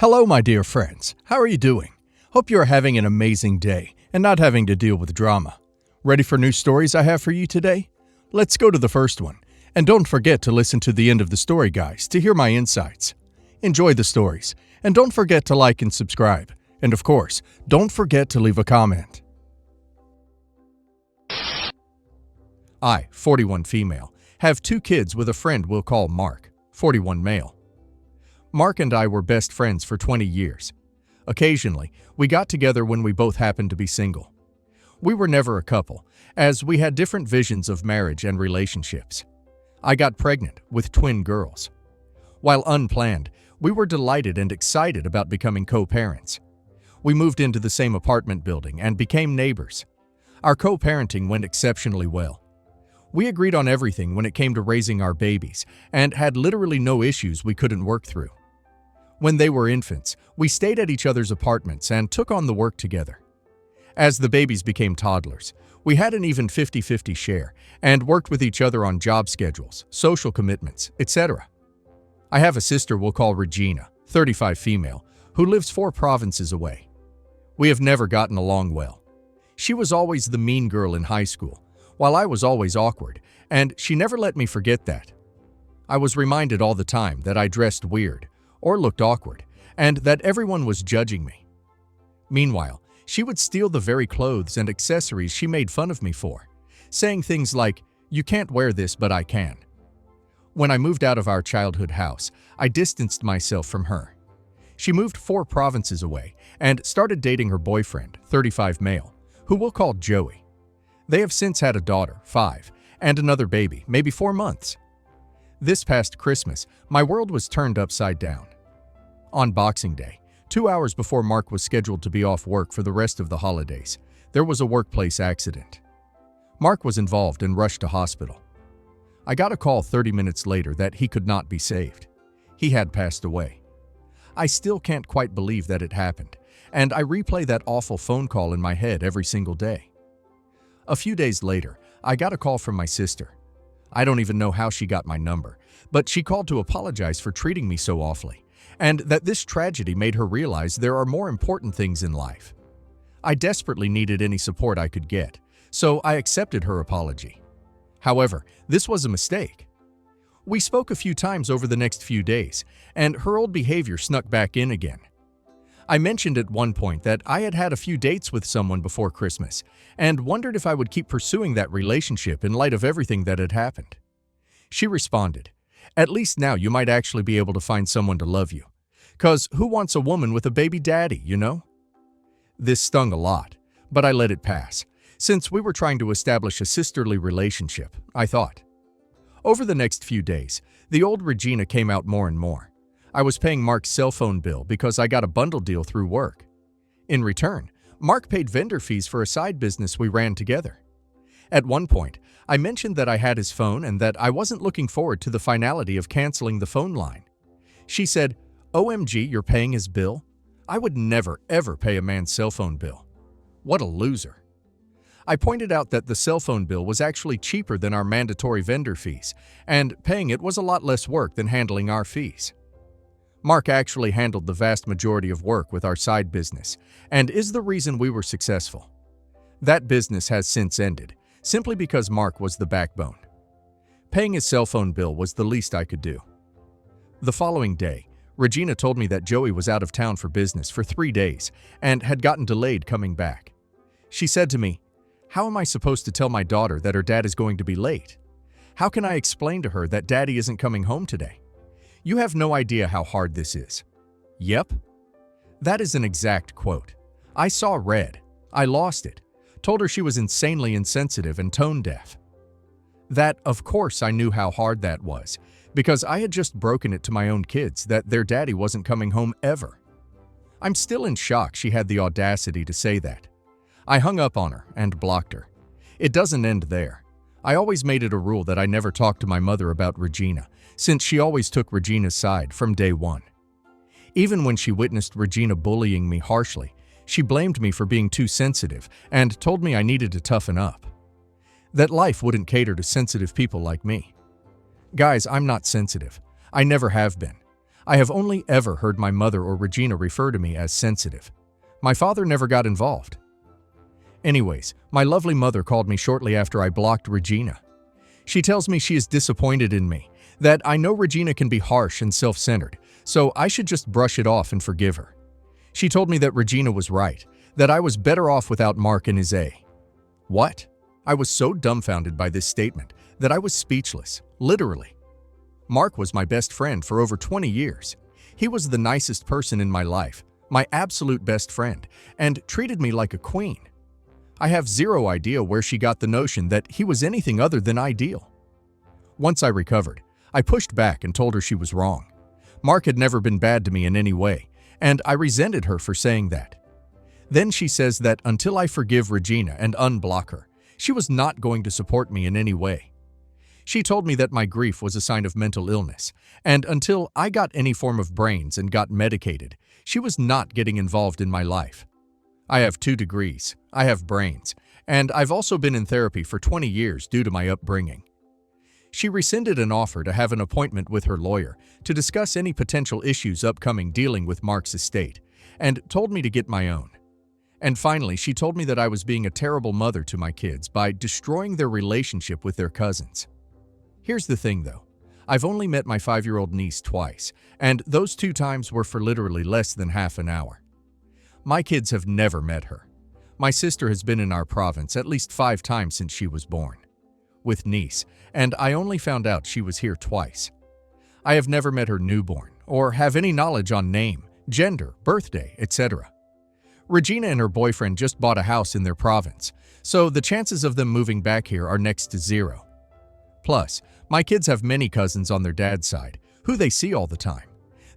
Hello, my dear friends. How are you doing? Hope you are having an amazing day and not having to deal with drama. Ready for new stories I have for you today? Let's go to the first one. And don't forget to listen to the end of the story, guys, to hear my insights. Enjoy the stories. And don't forget to like and subscribe. And of course, don't forget to leave a comment. I, 41 female, have 2 kids with a friend we'll call Mark, 41 male. Mark and I were best friends for 20 years. Occasionally, we got together when we both happened to be single. We were never a couple, as we had different visions of marriage and relationships. I got pregnant with twin girls. While unplanned, we were delighted and excited about becoming co-parents. We moved into the same apartment building and became neighbors. Our co-parenting went exceptionally well. We agreed on everything when it came to raising our babies and had literally no issues we couldn't work through. When they were infants, we stayed at each other's apartments and took on the work together. As the babies became toddlers, we had an even 50-50 share and worked with each other on job schedules, social commitments, etc. I have a sister we'll call Regina, 35 female, who lives 4 provinces away. We have never gotten along well. She was always the mean girl in high school, while I was always awkward, and she never let me forget that. I was reminded all the time that I dressed weird or looked awkward, and that everyone was judging me. Meanwhile, she would steal the very clothes and accessories she made fun of me for, saying things like, "You can't wear this, but I can." When I moved out of our childhood house, I distanced myself from her. She moved 4 provinces away and started dating her boyfriend, 35 male, who we'll call Joey. They have since had a daughter, 5, and another baby, maybe 4 months. This past Christmas, my world was turned upside down. On Boxing Day, 2 hours before Mark was scheduled to be off work for the rest of the holidays, there was a workplace accident. Mark was involved and rushed to hospital. I got a call 30 minutes later that he could not be saved. He had passed away. I still can't quite believe that it happened, and I replay that awful phone call in my head every single day. A few days later, I got a call from my sister. I don't even know how she got my number, but she called to apologize for treating me so awfully, and that this tragedy made her realize there are more important things in life. I desperately needed any support I could get, so I accepted her apology. However, this was a mistake. We spoke a few times over the next few days, and her old behavior snuck back in again. I mentioned at one point that I had had a few dates with someone before Christmas and wondered if I would keep pursuing that relationship in light of everything that had happened. She responded, "At least now you might actually be able to find someone to love you. 'Cause who wants a woman with a baby daddy, you know?" This stung a lot, but I let it pass, since we were trying to establish a sisterly relationship, I thought. Over the next few days, the old Regina came out more and more. I was paying Mark's cell phone bill because I got a bundle deal through work. In return, Mark paid vendor fees for a side business we ran together. At one point, I mentioned that I had his phone and that I wasn't looking forward to the finality of canceling the phone line. She said, "OMG, you're paying his bill? I would never, ever pay a man's cell phone bill. What a loser." I pointed out that the cell phone bill was actually cheaper than our mandatory vendor fees, and paying it was a lot less work than handling our fees. Mark actually handled the vast majority of work with our side business, and is the reason we were successful. That business has since ended, simply because Mark was the backbone. Paying his cell phone bill was the least I could do. The following day, Regina told me that Joey was out of town for business for 3 days and had gotten delayed coming back. She said to me, "How am I supposed to tell my daughter that her dad is going to be late? How can I explain to her that daddy isn't coming home today? You have no idea how hard this is." Yep. That is an exact quote. I saw red. I lost it. Told her she was insanely insensitive and tone deaf. That, of course, I knew how hard that was, because I had just broken it to my own kids that their daddy wasn't coming home ever. I'm still in shock she had the audacity to say that. I hung up on her and blocked her. It doesn't end there. I always made it a rule that I never talked to my mother about Regina, since she always took Regina's side from day one. Even when she witnessed Regina bullying me harshly, she blamed me for being too sensitive and told me I needed to toughen up. That life wouldn't cater to sensitive people like me. Guys, I'm not sensitive. I never have been. I have only ever heard my mother or Regina refer to me as sensitive. My father never got involved. Anyways, my lovely mother called me shortly after I blocked Regina. She tells me she is disappointed in me, that I know Regina can be harsh and self-centered, so I should just brush it off and forgive her. She told me that Regina was right, that I was better off without Mark and his A. What? I was so dumbfounded by this statement that I was speechless, literally. Mark was my best friend for over 20 years. He was the nicest person in my life, my absolute best friend, and treated me like a queen. I have zero idea where she got the notion that he was anything other than ideal. Once I recovered, I pushed back and told her she was wrong. Mark had never been bad to me in any way, and I resented her for saying that. Then she says that until I forgive Regina and unblock her, she was not going to support me in any way. She told me that my grief was a sign of mental illness, and until I got any form of brains and got medicated, she was not getting involved in my life. I have 2 degrees, I have brains, and I've also been in therapy for 20 years due to my upbringing. She rescinded an offer to have an appointment with her lawyer to discuss any potential issues upcoming dealing with Mark's estate, and told me to get my own. And finally, she told me that I was being a terrible mother to my kids by destroying their relationship with their cousins. Here's the thing though, I've only met my 5-year-old niece twice, and those 2 times were for literally less than half an hour. My kids have never met her. My sister has been in our province at least 5 times since she was born, with niece, and I only found out she was here twice. I have never met her newborn, or have any knowledge on name, gender, birthday, etc. Regina and her boyfriend just bought a house in their province, so the chances of them moving back here are next to 0. Plus, my kids have many cousins on their dad's side, who they see all the time.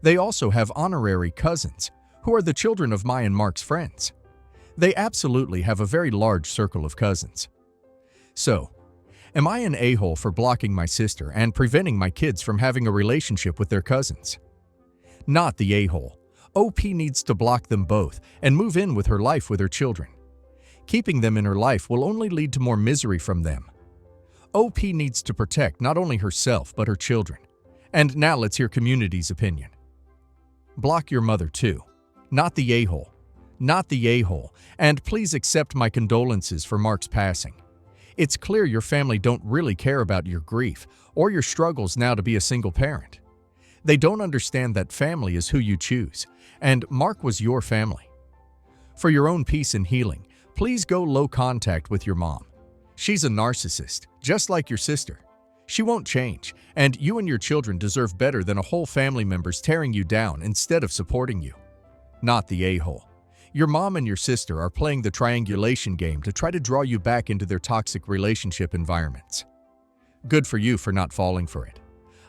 They also have honorary cousins, who are the children of my and Mark's friends. They absolutely have a very large circle of cousins. So, am I an a-hole for blocking my sister and preventing my kids from having a relationship with their cousins? Not the a-hole. OP needs to block them both and move in with her life with her children. Keeping them in her life will only lead to more misery from them. OP needs to protect not only herself but her children. And now let's hear community's opinion. Block your mother too. Not the a-hole. Not the a-hole. And please accept my condolences for Mark's passing. It's clear your family don't really care about your grief or your struggles now to be a single parent. They don't understand that family is who you choose, and Mark was your family. For your own peace and healing, please go low contact with your mom. She's a narcissist, just like your sister. She won't change, and you and your children deserve better than a whole family members tearing you down instead of supporting you. Not the a-hole. Your mom and your sister are playing the triangulation game to try to draw you back into their toxic relationship environments. Good for you for not falling for it.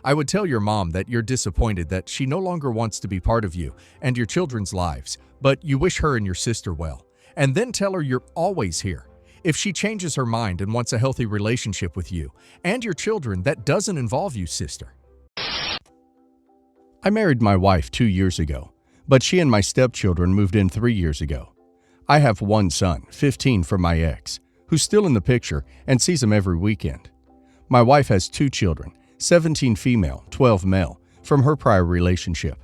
I would tell your mom that you're disappointed that she no longer wants to be part of you and your children's lives, but you wish her and your sister well, and then tell her you're always here. If she changes her mind and wants a healthy relationship with you and your children that doesn't involve you, sister. I married my wife 2 years ago, but she and my stepchildren moved in 3 years ago. I have 1 son, 15 from my ex, who's still in the picture and sees him every weekend. My wife has 2 children, 17 female, 12 male, from her prior relationship.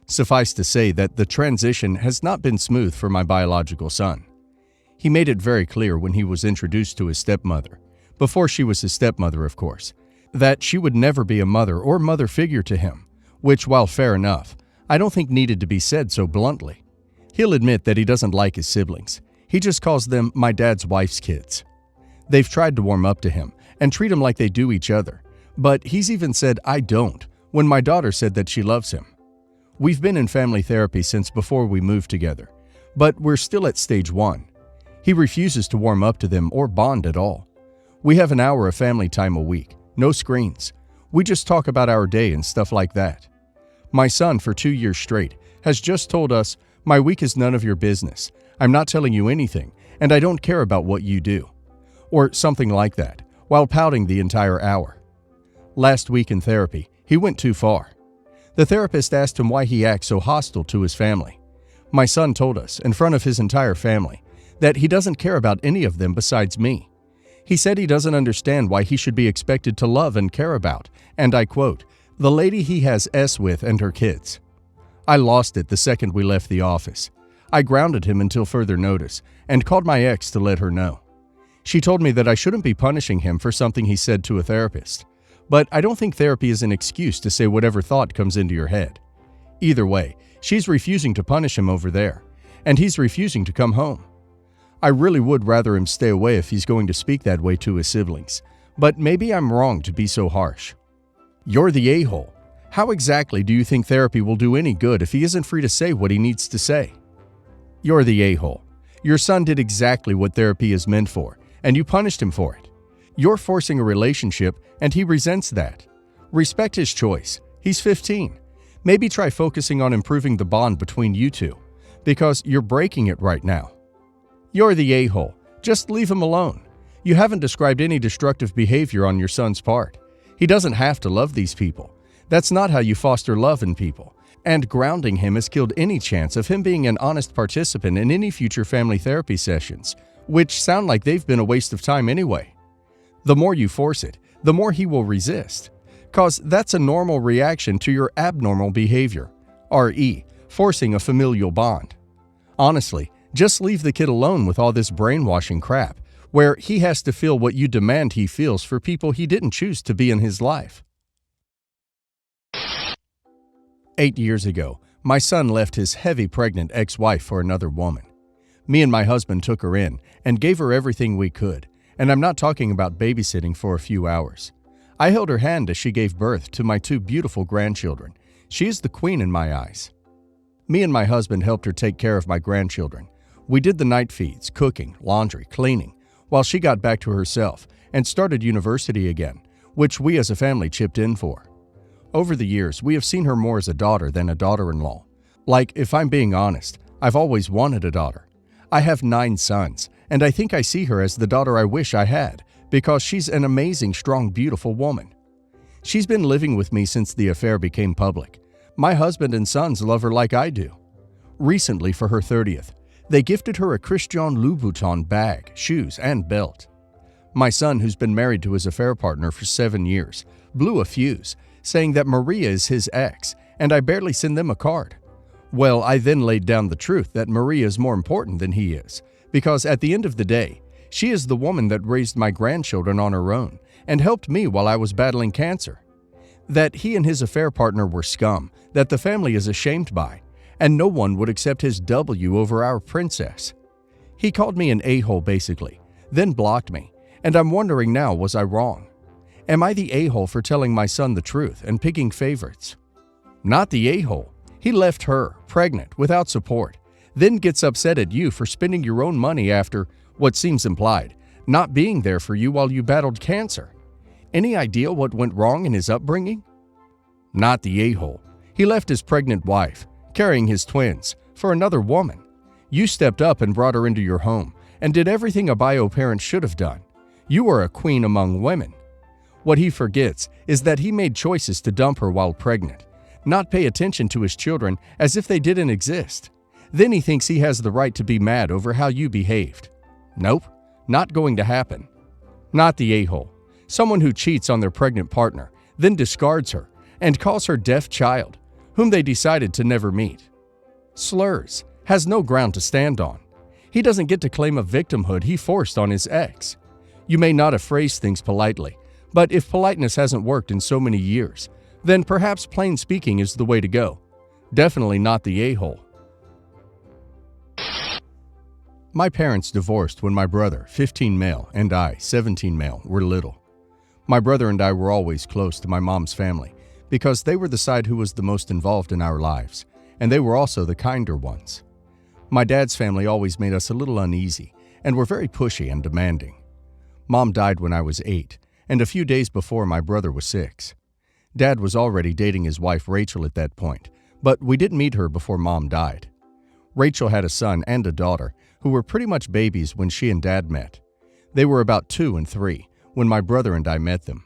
Suffice to say that the transition has not been smooth for my biological son. He made it very clear when he was introduced to his stepmother, before she was his stepmother of course, that she would never be a mother or mother figure to him, which, while fair enough, I don't think needed to be said so bluntly. He'll admit that he doesn't like his siblings. He just calls them my dad's wife's kids. They've tried to warm up to him and treat him like they do each other, but he's even said I don't when my daughter said that she loves him. We've been in family therapy since before we moved together, but we're still at stage 1. He refuses to warm up to them or bond at all. We have an hour of family time a week, no screens. We just talk about our day and stuff like that. My son, for 2 years straight, has just told us, "My week is none of your business. I'm not telling you anything, and I don't care about what you do." Or something like that, while pouting the entire hour. Last week in therapy, he went too far. The therapist asked him why he acts so hostile to his family. My son told us, in front of his entire family, that he doesn't care about any of them besides me. He said he doesn't understand why he should be expected to love and care about, and I quote, The lady he has S with and her kids. I lost it the second we left the office. I grounded him until further notice and called my ex to let her know. She told me that I shouldn't be punishing him for something he said to a therapist. But I don't think therapy is an excuse to say whatever thought comes into your head. Either way, she's refusing to punish him over there, and he's refusing to come home. I really would rather him stay away if he's going to speak that way to his siblings, but maybe I'm wrong to be so harsh. You're the a-hole. How exactly do you think therapy will do any good if he isn't free to say what he needs to say? You're the a-hole. Your son did exactly what therapy is meant for, and you punished him for it. You're forcing a relationship, and he resents that. Respect his choice. He's 15. Maybe try focusing on improving the bond between you two, because you're breaking it right now. You're the a-hole. Just leave him alone. You haven't described any destructive behavior on your son's part. He doesn't have to love these people. That's not how you foster love in people. And grounding him has killed any chance of him being an honest participant in any future family therapy sessions, which sound like they've been a waste of time anyway. The more you force it, the more he will resist. Cause that's a normal reaction to your abnormal behavior, re, forcing a familial bond. Honestly, just leave the kid alone with all this brainwashing crap, where he has to feel what you demand he feels for people he didn't choose to be in his life. 8 years ago, my son left his heavy pregnant ex-wife for another woman. Me and my husband took her in and gave her everything we could, and I'm not talking about babysitting for a few hours. I held her hand as she gave birth to my 2 beautiful grandchildren. She is the queen in my eyes. Me and my husband helped her take care of my grandchildren. We did the night feeds, cooking, laundry, cleaning, while she got back to herself and started university again, which we as a family chipped in for. Over the years, we have seen her more as a daughter than a daughter-in-law. Like, if I'm being honest, I've always wanted a daughter. I have 9 sons, and I think I see her as the daughter I wish I had, because she's an amazing, strong, beautiful woman. She's been living with me since the affair became public. My husband and sons love her like I do. Recently, for her 30th, they gifted her a Christian Louboutin bag, shoes, and belt. My son, who's been married to his affair partner for 7 years, blew a fuse, saying that Maria is his ex, and I barely send them a card. Well, I then laid down the truth that Maria is more important than he is, because at the end of the day, she is the woman that raised my grandchildren on her own and helped me while I was battling cancer. That he and his affair partner were scum, that the family is ashamed by, and no one would accept his W over our princess. He called me an a-hole basically, then blocked me, and I'm wondering now, was I wrong? Am I the a-hole for telling my son the truth and picking favorites? Not the a-hole. He left her, pregnant, without support, then gets upset at you for spending your own money after, what seems implied, not being there for you while you battled cancer. Any idea what went wrong in his upbringing? Not the a-hole. He left his pregnant wife, carrying his twins, for another woman. You stepped up and brought her into your home and did everything a bio parent should have done. You are a queen among women. What he forgets is that he made choices to dump her while pregnant, not pay attention to his children as if they didn't exist. Then he thinks he has the right to be mad over how you behaved. Nope, not going to happen. Not the a-hole. Someone who cheats on their pregnant partner, then discards her and calls her deaf child, whom they decided to never meet. Slurs, has no ground to stand on. He doesn't get to claim a victimhood he forced on his ex. You may not have phrased things politely, but if politeness hasn't worked in so many years, then perhaps plain speaking is the way to go. Definitely not the a-hole. My parents divorced when my brother, 15 male, and I, 17 male, were little. My brother and I were always close to my mom's family because they were the side who was the most involved in our lives, and they were also the kinder ones. My dad's family always made us a little uneasy and were very pushy and demanding. Mom died when I was 8, and a few days before my brother was 6. Dad was already dating his wife Rachel at that point, but we didn't meet her before Mom died. Rachel had a son and a daughter who were pretty much babies when she and Dad met. They were about 2 and 3 when my brother and I met them.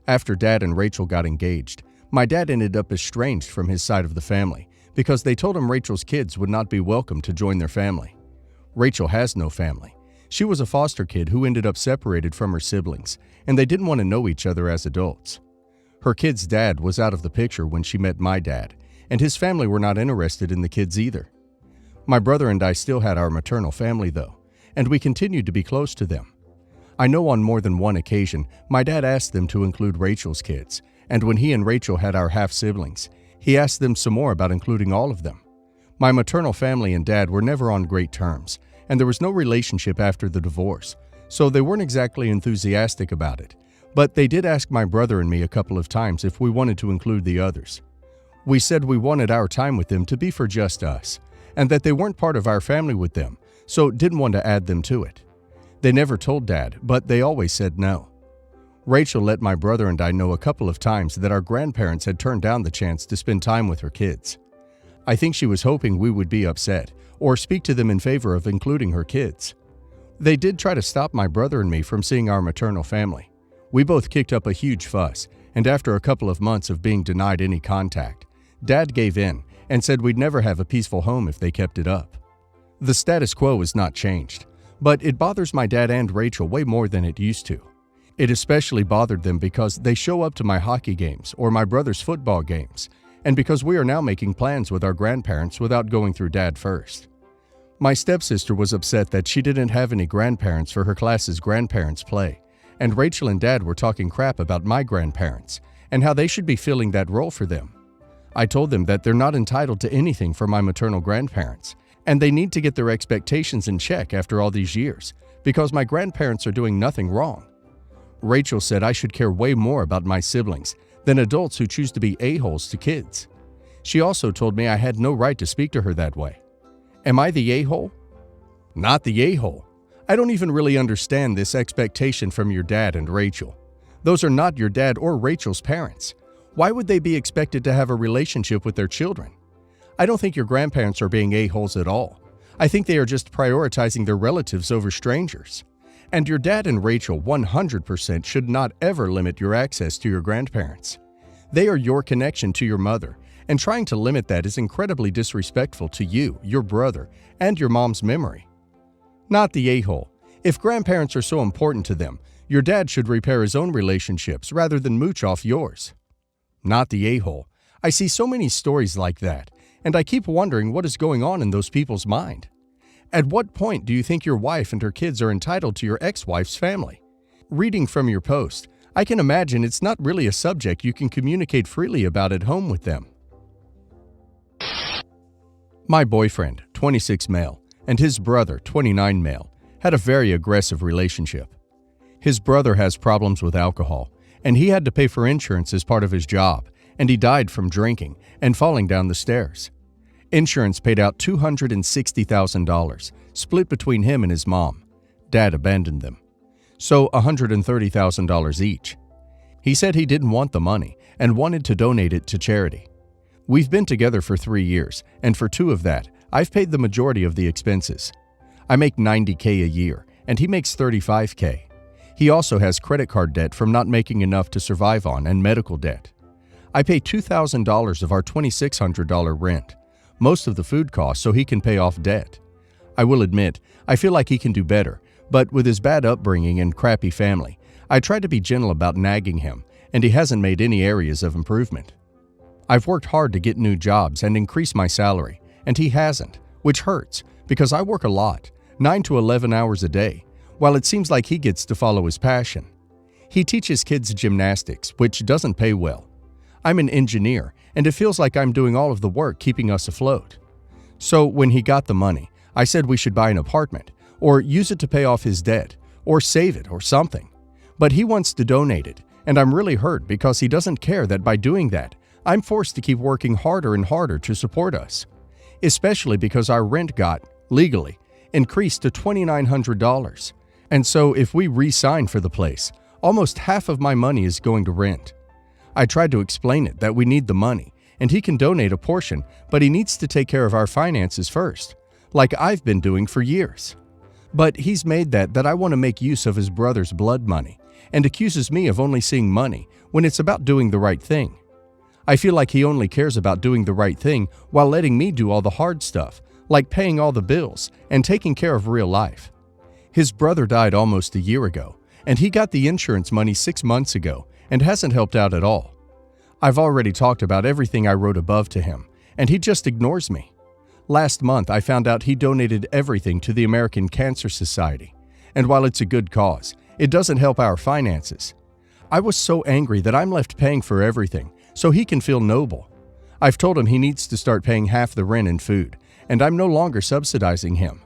After Dad and Rachel got engaged, my dad ended up estranged from his side of the family because they told him Rachel's kids would not be welcome to join their family. Rachel has no family. She was a foster kid who ended up separated from her siblings, and they didn't want to know each other as adults. Her kid's dad was out of the picture when she met my dad, and his family were not interested in the kids either. My brother and I still had our maternal family though, and we continued to be close to them. I know on more than one occasion, my dad asked them to include Rachel's kids, and when he and Rachel had our half-siblings, he asked them some more about including all of them. My maternal family and dad were never on great terms, and there was no relationship after the divorce, so they weren't exactly enthusiastic about it, but they did ask my brother and me a couple of times if we wanted to include the others. We said we wanted our time with them to be for just us, and that they weren't part of our family with them, so didn't want to add them to it. They never told Dad, but they always said no. Rachel let my brother and I know a couple of times that our grandparents had turned down the chance to spend time with her kids. I think she was hoping we would be upset or speak to them in favor of including her kids. They did try to stop my brother and me from seeing our maternal family. We both kicked up a huge fuss, and after a couple of months of being denied any contact, Dad gave in and said we'd never have a peaceful home if they kept it up. The status quo has not changed, but it bothers my dad and Rachel way more than it used to. It especially bothered them because they show up to my hockey games or my brother's football games, and because we are now making plans with our grandparents without going through Dad first. My stepsister was upset that she didn't have any grandparents for her class's grandparents play, and Rachel and Dad were talking crap about my grandparents and how they should be filling that role for them. I told them that they're not entitled to anything from my maternal grandparents, and they need to get their expectations in check after all these years, because my grandparents are doing nothing wrong. Rachel said I should care way more about my siblings than adults who choose to be a-holes to kids. She also told me I had no right to speak to her that way. Am I the a-hole? Not the a-hole. I don't even really understand this expectation from your dad and Rachel. Those are not your dad or Rachel's parents. Why would they be expected to have a relationship with their children? I don't think your grandparents are being a-holes at all. I think they are just prioritizing their relatives over strangers. And your dad and Rachel 100% should not ever limit your access to your grandparents. They are your connection to your mother, and trying to limit that is incredibly disrespectful to you, your brother, and your mom's memory. Not the a-hole. If grandparents are so important to them, your dad should repair his own relationships rather than mooch off yours. Not the a-hole. I see so many stories like that, and I keep wondering what is going on in those people's mind. At what point do you think your wife and her kids are entitled to your ex-wife's family? Reading from your post, I can imagine it's not really a subject you can communicate freely about at home with them. My boyfriend, 26 male, and his brother, 29 male, had a very aggressive relationship. His brother has problems with alcohol, and he had to pay for insurance as part of his job, and he died from drinking and falling down the stairs. Insurance paid out $260,000, split between him and his mom. Dad abandoned them. So $130,000 each. He said he didn't want the money and wanted to donate it to charity. We've been together for 3 years, and for 2 of that, I've paid the majority of the expenses. I make $90K a year, and he makes $35K. He also has credit card debt from not making enough to survive on and medical debt. I pay $2,000 of our $2,600 rent, most of the food costs so he can pay off debt. I will admit, I feel like he can do better, but with his bad upbringing and crappy family, I try to be gentle about nagging him, and he hasn't made any areas of improvement. I've worked hard to get new jobs and increase my salary, and he hasn't, which hurts because I work a lot, 9 to 11 hours a day, while it seems like he gets to follow his passion. He teaches kids gymnastics, which doesn't pay well. I'm an engineer, and it feels like I'm doing all of the work keeping us afloat. So when he got the money, I said we should buy an apartment, or use it to pay off his debt, or save it or something. But he wants to donate it, and I'm really hurt because he doesn't care that by doing that, I'm forced to keep working harder and harder to support us. Especially because our rent got, legally, increased to $2,900. And so if we re-sign for the place, almost half of my money is going to rent. I tried to explain it that we need the money, and he can donate a portion, but he needs to take care of our finances first, like I've been doing for years. But he's made that I want to make use of his brother's blood money, and accuses me of only seeing money when it's about doing the right thing. I feel like he only cares about doing the right thing while letting me do all the hard stuff, like paying all the bills and taking care of real life. His brother died almost a year ago, and he got the insurance money 6 months ago and hasn't helped out at all. I've already talked about everything I wrote above to him, and he just ignores me. Last month, I found out he donated everything to the American Cancer Society, and while it's a good cause, it doesn't help our finances. I was so angry that I'm left paying for everything, so he can feel noble. I've told him he needs to start paying half the rent and food, and I'm no longer subsidizing him.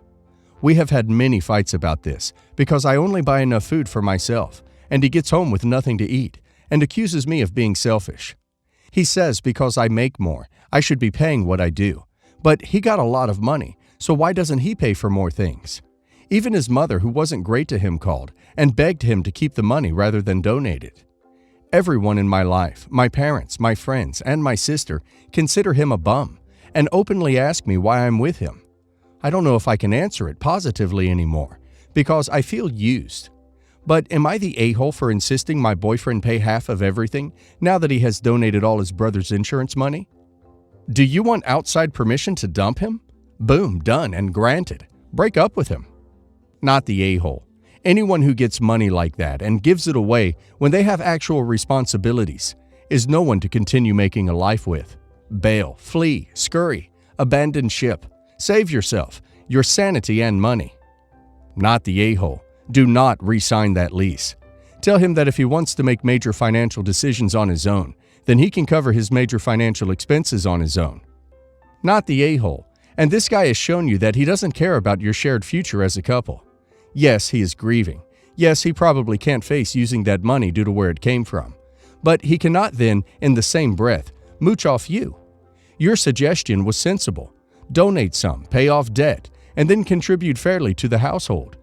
We have had many fights about this because I only buy enough food for myself, and he gets home with nothing to eat and accuses me of being selfish. He says because I make more, I should be paying what I do. But he got a lot of money, so why doesn't he pay for more things? Even his mother, who wasn't great to him, called and begged him to keep the money rather than donate it. Everyone in my life, my parents, my friends, and my sister, consider him a bum and openly ask me why I'm with him. I don't know if I can answer it positively anymore because I feel used. But am I the a-hole for insisting my boyfriend pay half of everything now that he has donated all his brother's insurance money? Do you want outside permission to dump him? Boom, done and granted. Break up with him. Not the a-hole. Anyone who gets money like that and gives it away when they have actual responsibilities is no one to continue making a life with. Bail, flee, scurry, abandon ship. Save yourself, your sanity and money. Not the a-hole. Do not re-sign that lease. Tell him that if he wants to make major financial decisions on his own, then he can cover his major financial expenses on his own. Not the a-hole. And this guy has shown you that he doesn't care about your shared future as a couple. Yes, he is grieving. Yes, he probably can't face using that money due to where it came from. But he cannot then, in the same breath, mooch off you. Your suggestion was sensible. Donate some, pay off debt, and then contribute fairly to the household.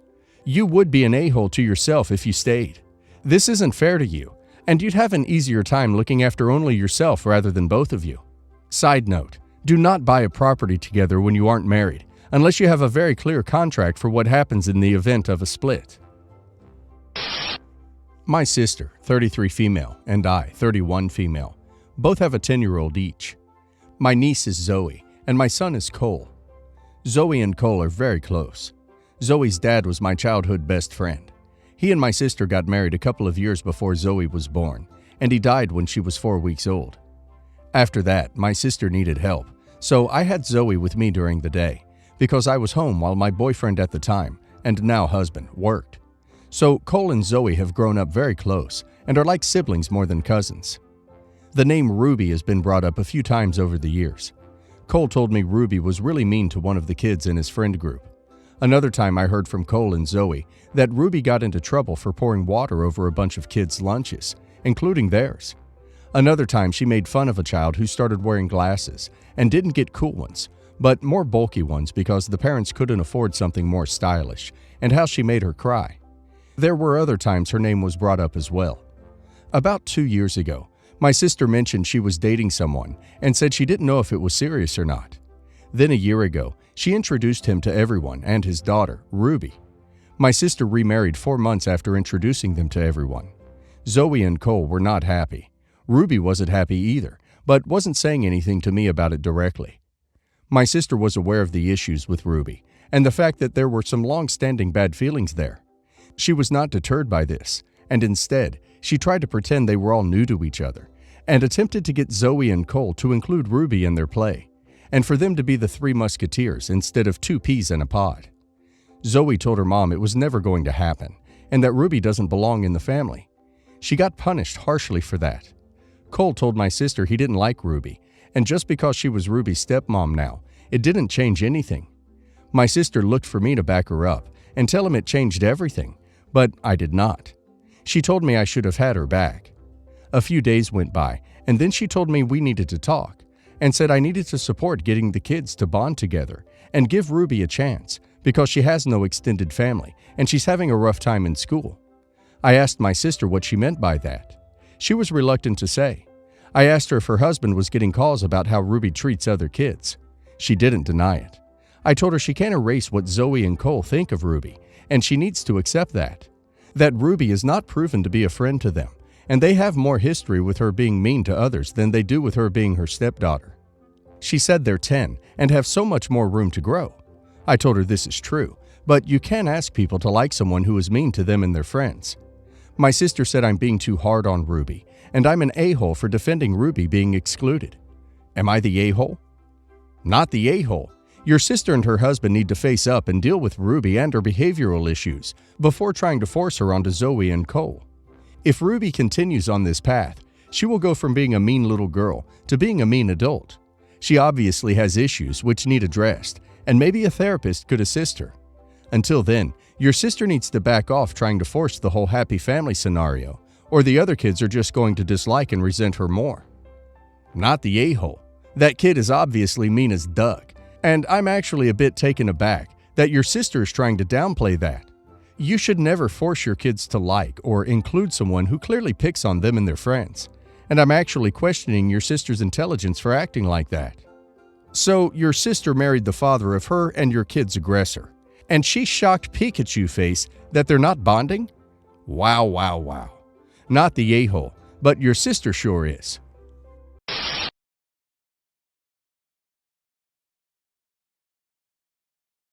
You would be an a-hole to yourself if you stayed. This isn't fair to you, and you'd have an easier time looking after only yourself rather than both of you. Side note, do not buy a property together when you aren't married, unless you have a very clear contract for what happens in the event of a split. My sister, 33 female, and I, 31 female, both have a 10-year-old each. My niece is Zoe, and my son is Cole. Zoe and Cole are very close. Zoe's dad was my childhood best friend. He and my sister got married a couple of years before Zoe was born, and he died when she was 4 weeks old. After that, my sister needed help, so I had Zoe with me during the day, because I was home while my boyfriend at the time, and now husband, worked. So Cole and Zoe have grown up very close and are like siblings more than cousins. The name Ruby has been brought up a few times over the years. Cole told me Ruby was really mean to one of the kids in his friend group. Another time I heard from Cole and Zoe that Ruby got into trouble for pouring water over a bunch of kids' lunches, including theirs. Another time she made fun of a child who started wearing glasses and didn't get cool ones, but more bulky ones because the parents couldn't afford something more stylish, and how she made her cry. There were other times her name was brought up as well. About 2 years ago, my sister mentioned she was dating someone and said she didn't know if it was serious or not. Then a year ago, she introduced him to everyone and his daughter, Ruby. My sister remarried 4 months after introducing them to everyone. Zoe and Cole were not happy. Ruby wasn't happy either, but wasn't saying anything to me about it directly. My sister was aware of the issues with Ruby and the fact that there were some long-standing bad feelings there. She was not deterred by this, and instead, she tried to pretend they were all new to each other and attempted to get Zoe and Cole to include Ruby in their play, and for them to be the three musketeers instead of 2 peas in a pod. Zoe told her mom it was never going to happen and that Ruby doesn't belong in the family. She got punished harshly for that. Cole told my sister he didn't like Ruby, and just because she was Ruby's stepmom now, it didn't change anything. My sister looked for me to back her up and tell him it changed everything, but I did not. She told me I should have had her back. A few days went by, and then she told me we needed to talk, and said I needed to support getting the kids to bond together and give Ruby a chance because she has no extended family and she's having a rough time in school. I asked my sister what she meant by that. She was reluctant to say. I asked her if her husband was getting calls about how Ruby treats other kids. She didn't deny it. I told her she can't erase what Zoe and Cole think of Ruby, and she needs to accept that. That Ruby is not proven to be a friend to them, and they have more history with her being mean to others than they do with her being her stepdaughter. She said they're 10 and have so much more room to grow. I told her this is true, but you can't ask people to like someone who is mean to them and their friends. My sister said I'm being too hard on Ruby, and I'm an a-hole for defending Ruby being excluded. Am I the a-hole? Not the a-hole. Your sister and her husband need to face up and deal with Ruby and her behavioral issues before trying to force her onto Zoe and Cole. If Ruby continues on this path, she will go from being a mean little girl to being a mean adult. She obviously has issues which need addressed, and maybe a therapist could assist her. Until then, your sister needs to back off trying to force the whole happy family scenario, or the other kids are just going to dislike and resent her more. Not the a-hole. That kid is obviously mean as Doug, and I'm actually a bit taken aback that your sister is trying to downplay that. You should never force your kids to like or include someone who clearly picks on them and their friends, and I'm actually questioning your sister's intelligence for acting like that. So, your sister married the father of her and your kid's aggressor, and she shocked Pikachu face that they're not bonding? Wow, wow, wow. Not the a-hole, but your sister sure is.